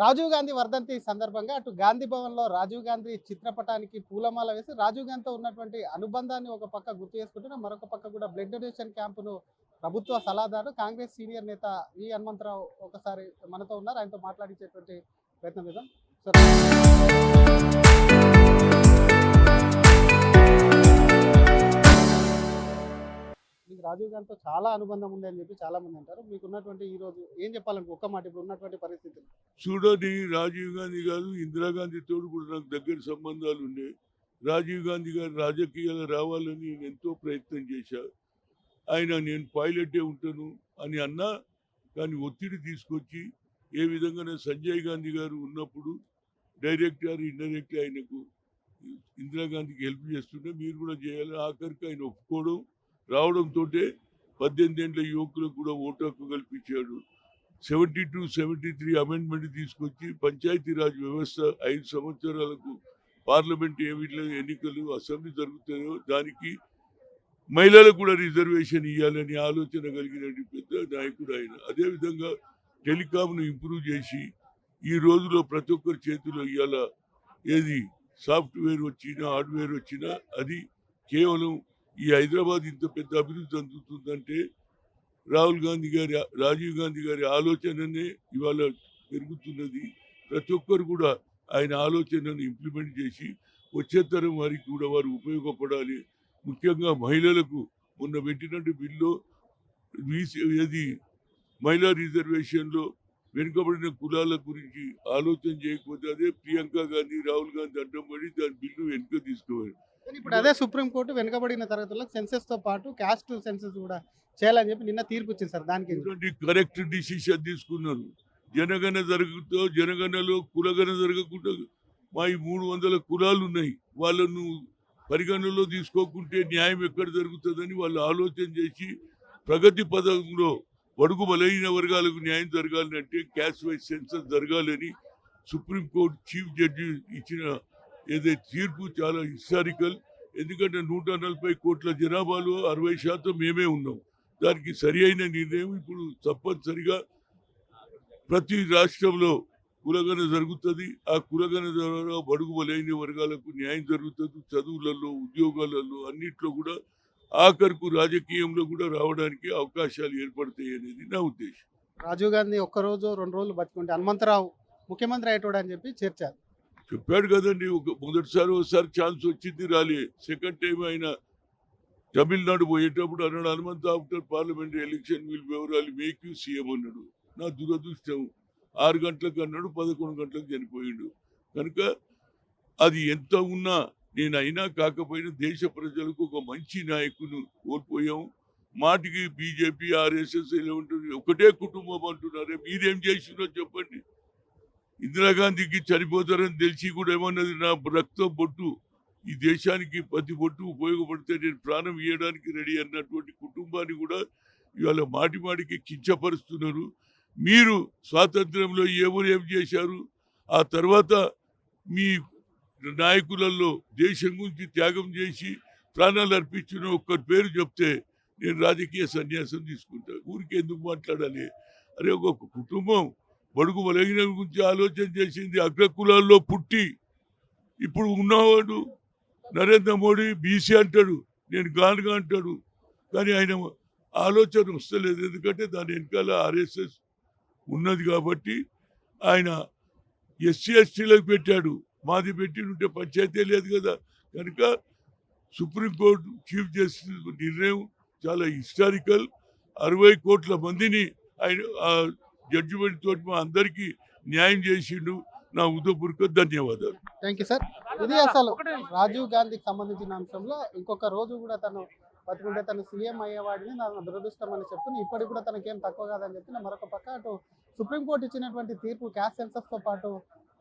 రాజీవ్ గాంధీ వర్ధంతి సందర్భంగా అటు గాంధీ భవన్‌లో రాజీవ్ గాంధీ చిత్రపటానికి పూలమాల వేసి రాజీవ్ గాంధీతో ఉన్నటువంటి అనుబంధాన్ని ఒక పక్క గుర్తు చేసుకుంటూనే మరొక పక్క కూడా బ్లడ్ డొనేషన్ క్యాంపును ప్రభుత్వ సలహాదారు కాంగ్రెస్ సీనియర్ నేత హనుమంతరావు ఒకసారి మనతో ఉన్నారు. ఆయనతో మాట్లాడించేటువంటి ప్రయత్నం చేద్దాం. మీకు రాజీవ్ గాంధీతో చాలా అనుబంధం ఉంది అని చెప్పి చాలా మంది అంటారు. మీకున్నటువంటి ఈ రోజు ఏం చెప్పాలనుకో ఒక్క మాట ఇప్పుడు ఉన్నటువంటి పరిస్థితులు? చూడండి, రాజీవ్ గాంధీ గారు ఇందిరాగాంధీతో కూడా నాకు దగ్గర సంబంధాలు ఉన్నాయి. రాజీవ్ గాంధీ గారు రాజకీయాలు రావాలని నేను ఎంతో ప్రయత్నం చేశా. ఆయన నేను పైలటే ఉంటాను అని అన్నా, కానీ ఒత్తిడి తీసుకొచ్చి ఏ విధంగా సంజయ్ గాంధీ గారు ఉన్నప్పుడు డైరెక్ట్ ఆర్ ఇండైరెక్ట్ ఆయనకు ఇందిరాగాంధీకి హెల్ప్ చేస్తుంటే మీరు కూడా చేయాలి. ఆఖరికి ఆయన ఒప్పుకోవడం రావడంతో 18 ఏళ్ల యువకులకు కూడా ఓటు హక్కు కల్పించాడు. 72-73 అమెండ్మెంట్ తీసుకొచ్చి పంచాయతీరాజ్ వ్యవస్థ 5 సంవత్సరాలకు పార్లమెంట్ ఏ విధంగా ఎన్నికలు అసెంబ్లీ జరుగుతాయో దానికి మహిళలకు కూడా రిజర్వేషన్ ఇవ్వాలని ఆలోచన కలిగిన పెద్ద నాయకుడు ఆయన. అదేవిధంగా టెలికాంను ఇంప్రూవ్ చేసి ఈ రోజులో ప్రతి ఒక్కరి చేతిలో ఇవాళ ఏది సాఫ్ట్వేర్ వచ్చినా హార్డ్వేర్ వచ్చినా అది కేవలం ఈ హైదరాబాద్ ఇంత పెద్ద అభివృద్ధి అందుతుందంటే రాజీవ్ గాంధీ గారి ఆలోచననే ఇవాళ పెరుగుతున్నది. ప్రతి ఒక్కరు కూడా ఆయన ఆలోచనను ఇంప్లిమెంట్ చేసి వచ్చే తరం వారికి కూడా వారు ఉపయోగపడాలి. ముఖ్యంగా మహిళలకు మొన్న పెట్టినట్టు బిల్లు ఏది మహిళా రిజర్వేషన్లో వెనుకబడిన కులాల గురించి ఆలోచన చేయకపోతే అదే ప్రియాంక గాంధీ రాహుల్ గాంధీ అడ్డం పడి దాని బిల్లు వెనుక తీసుకోవాలి. ఇప్పుడు అదే సుప్రీంకోర్టు వెనుకబడిన తరగతులకు సెన్సెస్ తో పాటు క్యాస్ట్ సెన్సెస్ కూడా చేయాలని చెప్పి నిన్న తీర్పు ఇచ్చింది సార్. దానికి కరెక్ట్ డిసిషన్ తీసుకున్నారు. జనగణలో కులగణ జరగకుండా మా ఈ 300 కులాలు ఉన్నాయి, వాళ్ళను పరిగణనలో తీసుకోకుంటే న్యాయం ఎక్కడ జరుగుతుందని వాళ్ళు ఆలోచన చేసి ప్రగతి పదంలో బడుగు బలైన వర్గాలకు న్యాయం జరగాలంటే క్యాస్ట్ వైజ్ సెన్సస్ జరగాలని సుప్రీంకోర్టు చీఫ్ జడ్జి ఇచ్చిన ఏదైతే తీర్పు చాలా హిస్టారికల్. ఎందుకంటే 140 కోట్ల జనాభాలో 60% మేమే ఉన్నాం. దానికి సరి అయిన నిర్ణయం ఇప్పుడు తప్పనిసరిగా ప్రతి రాష్ట్రంలో కులగణ జరుగుతుంది. ఆ కులగణ ద్వారా బడుగు బలైన వర్గాలకు న్యాయం జరుగుతుంది. చదువులలో, ఉద్యోగాలలో అన్నిట్లో కూడా ఆఖరుకు రాజకీయంలో కూడా రావడానికి అవకాశాలు ఏర్పడతాయి అనేది నా ఉద్దేశం. రాజీవ్ గాంధీ ఒక్కరోజు 2 రోజులు బతుకుంటే హనుమంతరావు ముఖ్యమంత్రి అయ్యేటోడు అని చెప్పి చేర్చారు. చెప్పాడు కదండి, ఒకసారి ఛాన్స్ వచ్చింది, రాలే. సెకండ్ టైం ఆయన తమిళనాడు పోయేటప్పుడు అన్నాడు, Hanumanth after parliamentary election will వివరాలు మేక్ యూ సీఎం అన్నాడు. నా దురదృష్టం 6 గంటలకు అన్నాడు, 11 గంటలకు చనిపోయాడు. కనుక అది ఎంత ఉన్నా నేను అయినా కాకపోయినా దేశ ప్రజలకు ఒక మంచి నాయకును కోల్పోయాం. మాటికి బీజేపీ ఆర్ఎస్ఎస్ ఎలా ఉంటుంది, ఒకటే కుటుంబం అంటున్నారే, మీరేం చేసిందో చెప్పండి. ఇందిరాగాంధీకి చనిపోతారని తెలిసి కూడా ఏమన్నది, నా రక్తం బొట్టు ఈ దేశానికి ప్రతి బొట్టు ఉపయోగపడితే నేను ప్రాణం ఇవ్వడానికి రెడీ అన్నటువంటి కుటుంబాన్ని కూడా ఇవాళ మాటికి కించపరుస్తున్నారు. మీరు స్వాతంత్రంలో ఎవరు ఏం చేశారు, ఆ తర్వాత మీ నాయకులలో దేశం గురించి త్యాగం చేసి ప్రాణాలు అర్పించిన ఒక్కరి పేరు చెప్తే నేను రాజకీయ సన్యాసం తీసుకుంటా. ఊరికి ఎందుకు మాట్లాడాలి? అరే, ఒక కుటుంబం బడుగు బలహీన గురించి ఆలోచన చేసింది. అగ్రకులాల్లో పుట్టి ఇప్పుడు ఉన్నవాడు నరేంద్ర మోడీ బీసీ అంటాడు, నేను గానుగా అంటాడు, కానీ ఆయన ఆలోచన వస్తలేదు. ఎందుకంటే దాని వెనకాల ఆర్ఎస్ఎస్ ఉన్నది కాబట్టి ఆయన ఎస్సీ ఎస్టీలకు పెట్టాడు. మాది పెట్టినుంటే పంచాయతీ లేదు కదా. కనుక సుప్రీంకోర్టు చీఫ్ జస్టిస్ నిర్ణయం చాలా హిస్టారికల్. 60 కోట్ల మందిని ఆయన జడ్జిమెంట్ తోటి మా అందరికీ న్యాయం చేసిండు. నా ఉదయపూర్వక ధన్యవాదాలు. Thank you sir. ఇది అసలు రాజీవ్ గాంధీకి సంబంధించిన అంశంలో ఇంకొక రోజు కూడా తను బతుకుంటే తను సీఎం అయ్యేవాడిని నా దురదృష్టం అని చెప్తున్నా. ఇప్పటికి కూడా తనకేం తక్కువ కాదని చెప్పిన మరొక పక్క అటు సుప్రీంకోర్టు ఇచ్చినటువంటి తీర్పు క్యాస్ట్ సెన్సెస్తో పాటు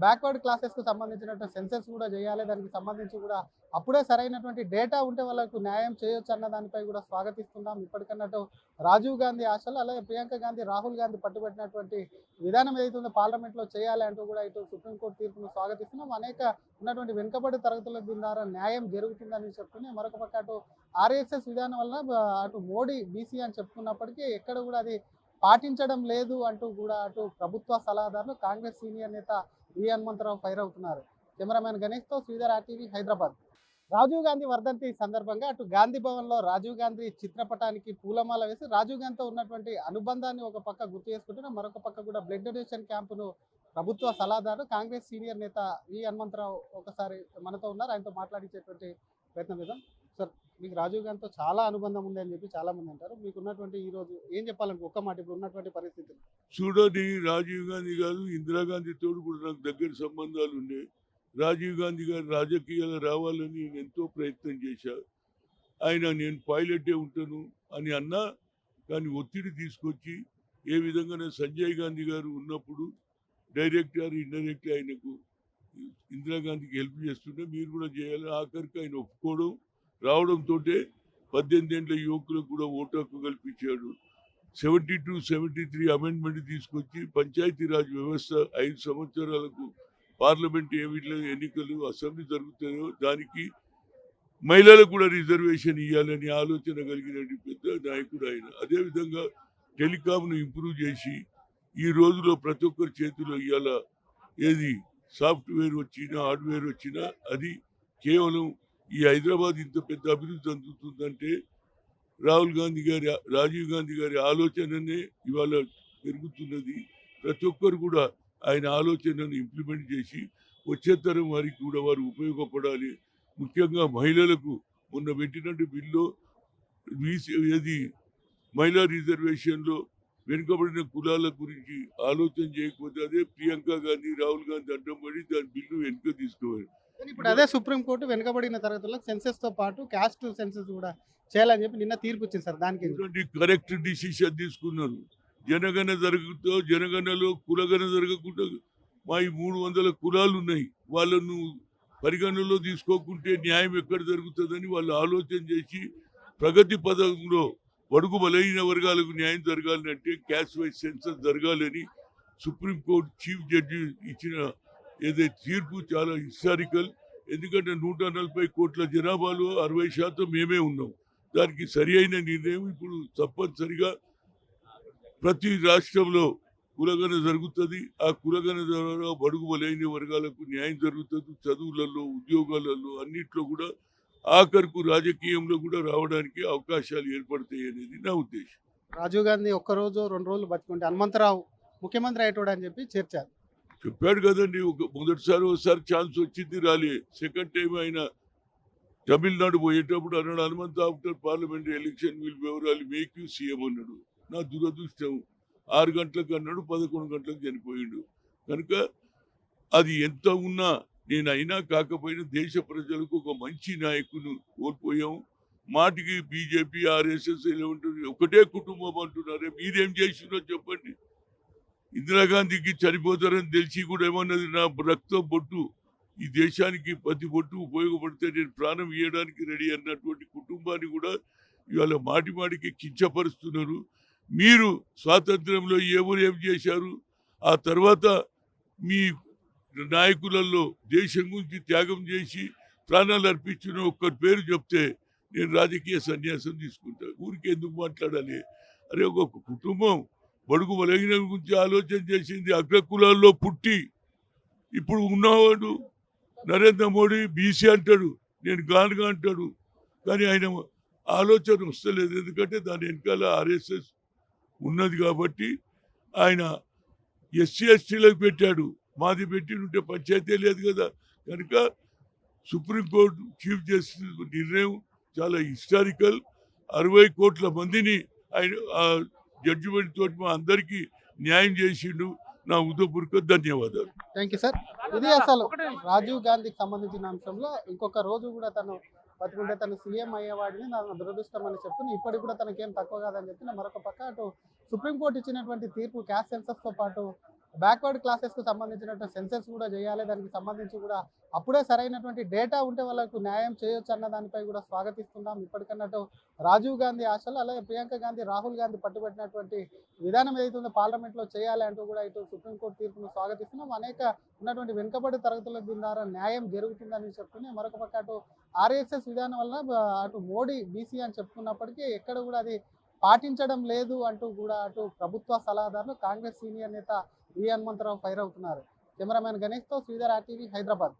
బ్యాక్వర్డ్ క్లాసెస్కు సంబంధించినటువంటి సెన్సెస్ కూడా చేయాలి. దానికి సంబంధించి కూడా అప్పుడే సరైనటువంటి డేటా ఉంటే వాళ్ళకు న్యాయం చేయొచ్చు అన్న దానిపై కూడా స్వాగతిస్తున్నాం. ఇప్పటికన్నట్టు రాజీవ్ గాంధీ ఆశలు, అలాగే ప్రియాంక గాంధీ, రాహుల్ గాంధీ పట్టుబట్టినటువంటి విధానం ఏదైతుందో పార్లమెంట్లో చేయాలి అంటూ కూడా ఇటు సుప్రీంకోర్టు తీర్పును స్వాగతిస్తున్నాం. అనేక ఉన్నటువంటి వెనుకబడి తరగతుల ద్వారా న్యాయం జరుగుతుందని చెప్తూనే మరొక పక్క అటు ఆర్ఎస్ఎస్ విధానం వల్ల అటు మోడీ బీసీ అని చెప్పుకున్నప్పటికీ ఎక్కడ కూడా అది పాటించడం లేదు అంటూ కూడా అటు ప్రభుత్వ సలహాదారులు కాంగ్రెస్ సీనియర్ నేత వి హనుమంతరావు ఫైర్ అవుతున్నారు. కెమెరామెన్ గణేష్తో శ్రీధర్ RTV హైదరాబాద్. రాజీవ్ గాంధీ వర్ధంతి సందర్భంగా అటు గాంధీ భవన్లో రాజీవ్ గాంధీ చిత్రపటానికి పూలమాల వేసి రాజీవ్ గాంధీతో ఉన్నటువంటి అనుబంధాన్ని ఒక పక్క గుర్తు చేసుకుంటున్న మరొక పక్క కూడా బ్లడ్ డొనేషన్ క్యాంపును ప్రభుత్వ సలహాదారు కాంగ్రెస్ సీనియర్ నేత వి హనుమంతరావు ఒకసారి మనతో ఉన్నారు. ఆయనతో మాట్లాడించేటువంటి ప్రయత్నం చేద్దాం. సార్, మీకు రాజీవ్ గాంధీతో చాలా అనుబంధం ఉంది అని చెప్పి చాలా మంది అంటారు. మీకు ఉన్నటువంటి ఈ రోజు ఏం చెప్పాలంటే ఒక్క మాట ఇప్పుడు ఉన్నటువంటి పరిస్థితులు? చూడండి, రాజీవ్ గాంధీ గారు ఇందిరాగాంధీతో కూడా నాకు దగ్గర సంబంధాలు ఉన్నాయి. రాజీవ్ గాంధీ గారు రాజకీయాలు రావాలని నేను ఎంతో ప్రయత్నం చేశా. ఆయన నేను పైలటే ఉంటాను అని అన్నా, కానీ ఒత్తిడి తీసుకొచ్చి ఏ విధంగా సంజయ్ గాంధీ గారు ఉన్నప్పుడు డైరెక్ట్ ఆర్ ఇండైరెక్ట్ ఆయనకు ఇందిరాగాంధీకి హెల్ప్ చేస్తుంటే మీరు కూడా చేయాలి. ఆఖరికి ఆయన ఒప్పుకోవడం రావడంతో 18 ఏళ్ల యువకులకు కూడా ఓటు హక్కు కల్పించాడు. 72, 73 అమెండ్మెంట్ తీసుకొచ్చి పంచాయతీరాజ్ వ్యవస్థ 5 సంవత్సరాలకు పార్లమెంట్ ఎన్నికలు అసెంబ్లీ జరుగుతాయో దానికి మహిళలకు కూడా రిజర్వేషన్ ఇవ్వాలని ఆలోచన కలిగిన పెద్ద నాయకుడు ఆయన. అదేవిధంగా టెలికాంను ఇంప్రూవ్ చేసి ఈ రోజులో ప్రతి ఒక్కరి చేతిలో ఇవాళ ఏది సాఫ్ట్వేర్ వచ్చినా హార్డ్వేర్ వచ్చినా అది కేవలం ఈ హైదరాబాద్ ఇంత పెద్ద అభివృద్ధి అందుతుందంటే రాజీవ్ గాంధీ గారి ఆలోచననే ఇవాళ పెరుగుతున్నది. ప్రతి ఒక్కరు కూడా ఆయన ఆలోచనను ఇంప్లిమెంట్ చేసి వచ్చే తరం వారికి కూడా వారు ఉపయోగపడాలి. ముఖ్యంగా మహిళలకు మొన్న పెట్టినట్టు బిల్లు ఏది మహిళా రిజర్వేషన్లో వెనుకబడిన కులాల గురించి ఆలోచన చేయకపోతే అదే ప్రియాంక గాంధీ రాహుల్ గాంధీ అడ్డం పడి దాని బిల్లు వెనుక తీసుకోవాలి. ఇప్పుడు అదే సుప్రీంకోర్టు వెనుకబడిన తరగతులకు సెన్సెస్ తో పాటు క్యాస్ట్ సెన్సెస్ కూడా చేయాలని చెప్పి నిన్న తీర్పు ఇచ్చింది సార్. దానికి కరెక్ట్ డిసిషన్ తీసుకున్నారు. జనగణలో కులగణ జరగకుండా మా ఈ 300 కులాలు ఉన్నాయి, వాళ్ళను పరిగణనలో తీసుకోకుంటే న్యాయం ఎక్కడ జరుగుతుందని వాళ్ళు ఆలోచన చేసి ప్రగతి పథంలో బడుగు బలైన వర్గాలకు న్యాయం జరగాలని అంటే క్యాస్ట్ వైజ్ సెన్సస్ జరగాలని సుప్రీంకోర్టు చీఫ్ జడ్జి ఇచ్చిన ఏదైతే తీర్పు చాలా హిస్టారికల్. ఎందుకంటే 140 కోట్ల జనాభాలో 60% మేమే ఉన్నాం. దానికి సరి అయిన నిర్ణయం. ఇప్పుడు తప్పనిసరిగా ప్రతి రాష్ట్రంలో కులగణ జరుగుతుంది. ఆ కులగణ ద్వారా బడుగు బలైన వర్గాలకు న్యాయం జరుగుతుంది. చదువులలో, ఉద్యోగాలలో అన్నిట్లో కూడా ఆఖరుకు రాజకీయంలో కూడా రావడానికి అవకాశాలు ఏర్పడతాయి అనేది నా ఉద్దేశం. రాజీవ్ గాంధీ ఒక్కరోజు 2 రోజులు బతుకుంటే హనుమంతరావు ముఖ్యమంత్రి అయ్యేటోడు అని చెప్పి చేర్చారు. చెప్పాడు కదండి, ఒకసారి ఛాన్స్ వచ్చింది, రాలే. సెకండ్ టైం ఆయన తమిళనాడు పోయేటప్పుడు అన్నాడు, Hanumanth after parliamentary election will వివరాలు మేక్ యూ సీఎం అన్నాడు. నా దురదృష్టం 6 గంటలకు అన్నాడు, 11 గంటలకు చనిపోయిండు. కనుక అది ఎంత ఉన్నా నేను అయినా కాకపోయినా దేశ ప్రజలకు ఒక మంచి నాయకును కోల్పోయాం. మాటికి బీజేపీ RSS ఎలా ఉంటుంది, ఒకటే కుటుంబం అంటున్నారే, మీరేం చేసిందో చెప్పండి. ఇందిరాగాంధీకి చనిపోతారని తెలిసి కూడా ఏమన్నది, నా రక్తం బొట్టు ఈ దేశానికి ప్రతి బొట్టు ఉపయోగపడితే నేను ప్రాణం ఇవ్వడానికి రెడీ అన్నటువంటి కుటుంబాన్ని కూడా ఇవాళ మాటికి కించపరుస్తున్నారు. మీరు స్వాతంత్రంలో ఎవరు ఏం చేశారు, ఆ తర్వాత మీ నాయకులలో దేశం గురించి త్యాగం చేసి ప్రాణాలు అర్పించిన ఒక్కరి పేరు చెప్తే నేను రాజకీయ సన్యాసం తీసుకుంటా. ఊరికి ఎందుకు మాట్లాడాలి? అరే, ఒక కుటుంబం బడుగు బలహీన గురించి ఆలోచన చేసింది. అగ్రకులాల్లో పుట్టి ఇప్పుడు ఉన్నవాడు నరేంద్ర మోడీ బీసీ అంటాడు, నేను గానుగా అంటాడు. కానీ ఆయన ఆలోచన వస్తలేదు. ఎందుకంటే దాని వెనకాల RSS ఉన్నది కాబట్టి ఆయన SC STలకు పెట్టాడు. మాది పెట్టినుంటే పంచాయతీ లేదు కదా. కనుక సుప్రీంకోర్టు చీఫ్ జస్టిస్ నిర్ణయం చాలా హిస్టారికల్. 60 కోట్ల మందిని ఆయన జడ్జిమెంట్ తోటి మా అందరికీ న్యాయం చేసిండు. నా ఉదయపూర్వక ధన్యవాదాలు. Thank you sir. ఇది అసలు రాజీవ్ గాంధీకి సంబంధించిన అంశంలో ఇంకొక రోజు కూడా తను బతుకుంటే తను సీఎం అయ్యేవాడిని నా దురదృష్టం అని చెప్తున్నా. ఇప్పటికి కూడా తనకేం తక్కువ కాదని చెప్పి మరొక పక్క అటు సుప్రీంకోర్టు ఇచ్చినటువంటి తీర్పు క్యాస్ట్ సెన్సస్తో పాటు బ్యాక్వర్డ్ క్లాసెస్కు సంబంధించినటువంటి సెన్సెస్ కూడా చేయాలి. దానికి సంబంధించి కూడా అప్పుడే సరైనటువంటి డేటా ఉంటే వాళ్ళకు న్యాయం చేయొచ్చు అన్న దానిపై కూడా స్వాగతిస్తున్నాం. ఇప్పటికన్నట్టు రాజీవ్ గాంధీ ఆశలు, అలాగే ప్రియాంక గాంధీ, రాహుల్ గాంధీ పట్టుబట్టినటువంటి విధానం ఏదైతుందో పార్లమెంట్లో చేయాలి అంటూ కూడా ఇటు సుప్రీంకోర్టు తీర్పును స్వాగతిస్తున్నాం. అనేక ఉన్నటువంటి వెనుకబడి తరగతుల ద్వారా న్యాయం జరుగుతుందని చెప్తూనే మరొక పక్క అటు RSS విధానం వల్ల అటు మోడీ BC అని చెప్పుకున్నప్పటికీ ఎక్కడ కూడా అది పాటించడం లేదు అంటూ కూడా అటు ప్రభుత్వ సలహాదారులు కాంగ్రెస్ సీనియర్ నేత వి హనుమంతరావు ఫైర్ అవుతున్నారు. కెమెరామెన్ గణేష్తో శ్రీధర్ RTV హైదరాబాద్.